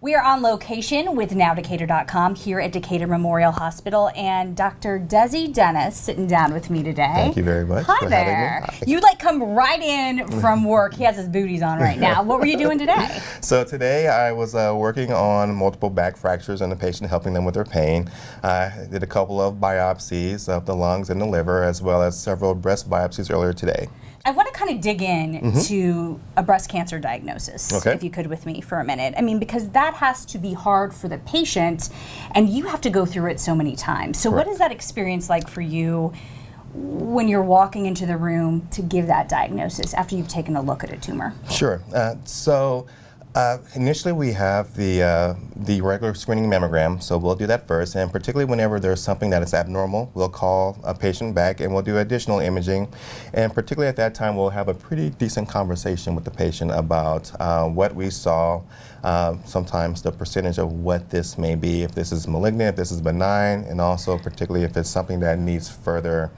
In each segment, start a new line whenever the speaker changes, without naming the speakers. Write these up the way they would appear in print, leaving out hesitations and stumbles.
We are on location with NowDecatur.com here at Decatur Memorial Hospital, and Dr. Desi Dennis sitting down with me today.
Thank you very much.
Hi there. You come right in from work. He has his booties on right now. What were you doing today?
So today I was working on multiple back fractures in the patient, helping them with their pain. I did a couple of biopsies of the lungs and the liver, as well as several breast biopsies earlier today.
I want to kind of dig in to a breast cancer diagnosis, if you could, with me for a minute. I mean, because that has to be hard for the patient, and you have to go through it so many times. So what is that experience like for you when you're walking into the room to give that diagnosis after you've taken a look at a tumor?
Sure. Initially we have the regular screening mammogram, so we'll do that first, and particularly whenever there's something that is abnormal, we'll call a patient back and we'll do additional imaging, and particularly at that time we'll have a pretty decent conversation with the patient about what we saw, sometimes the percentage of what this may be, if this is malignant, if this is benign, and also particularly if it's something that needs further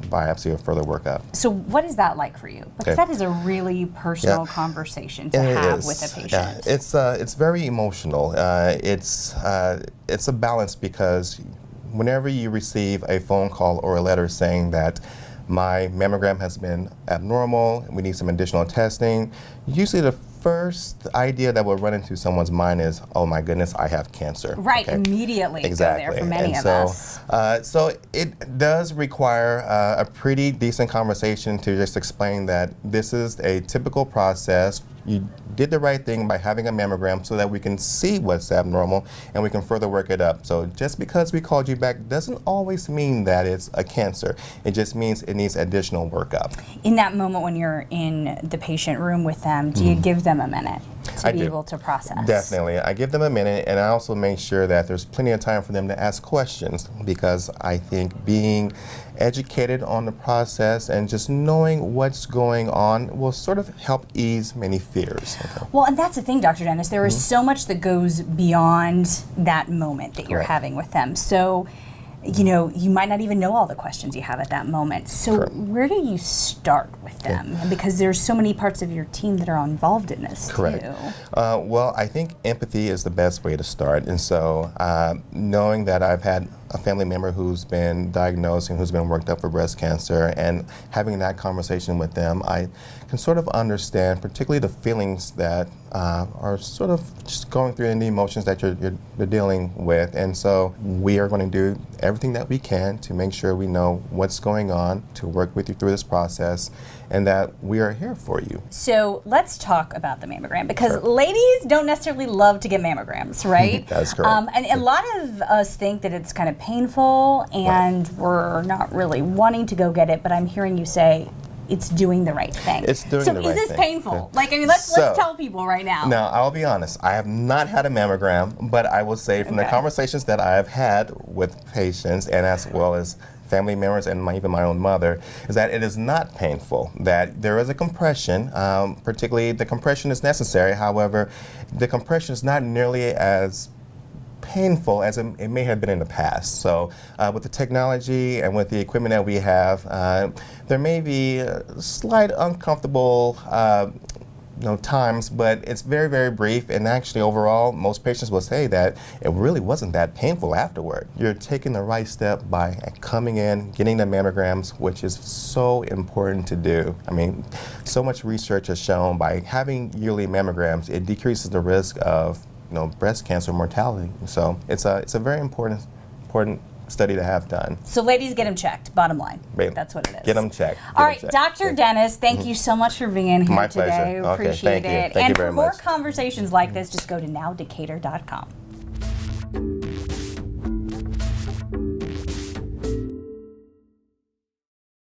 biopsy or further workup.
So what is that like for you? Because that is a really personal conversation to have with a patient.
Yeah, it's very emotional. It's a balance, because whenever you receive a phone call or a letter saying that my mammogram has been abnormal, we need some additional testing, usually the first idea that will run into someone's mind is, oh my goodness, I have cancer.
Right, immediately.
Exactly.
Go there for many of us.
So it does require a pretty decent conversation to just explain that this is a typical process. You did the right thing by having a mammogram so that we can see what's abnormal and we can further work it up. So just because we called you back doesn't always mean that it's a cancer. It just means it needs additional workup.
In that moment when you're in the patient room with them, do you give them a minute to be able to process?
Definitely. I give them a minute, and I also make sure that there's plenty of time for them to ask questions, because I think being educated on the process and just knowing what's going on will sort of help ease many fears.
Well, and that's the thing, Dr. Dennis, there is so much that goes beyond that moment that you're having with them. So, you might not even know all the questions you have at that moment. So where do you start with them? Because there's so many parts of your team that are involved in this too.
Well, I think empathy is the best way to start. And so knowing that I've had a family member who's been diagnosed and who's been worked up for breast cancer, and having that conversation with them, I can sort of understand particularly the feelings that are sort of just going through, and the emotions that you're dealing with. And so we are going to do everything that we can to make sure we know what's going on, to work with you through this process, and that we are here for you.
So let's talk about the mammogram, because ladies don't necessarily love to get mammograms, right?
That's correct.
And a lot of us think that it's kind of painful, and we're not really wanting to go get it, but I'm hearing you say it's doing the right thing.
It's doing the right thing.
So is this painful? Let's tell people right now.
Now, I'll be honest, I have not had a mammogram, but I will say from the conversations that I have had with patients, and as well as family members and even my own mother, is that it is not painful, that there is a compression, particularly the compression is necessary. However, the compression is not nearly as painful as it may have been in the past. So with the technology and with the equipment that we have, there may be slight uncomfortable times, but it's very, very brief, and actually overall most patients will say that it really wasn't that painful afterward. You're taking the right step by coming in, getting the mammograms, which is so important to do. I mean, so much research has shown by having yearly mammograms, it decreases the risk of breast cancer mortality. So it's a very important study to have done.
So ladies, get them checked, bottom line. That's what it is.
Get them checked.
All right, Dr. Dennis, thank you so much for being here
My
today.
pleasure.
We appreciate it.
Thank you
and
very
for more
much.
conversations like this, just go to NowDecatur.com.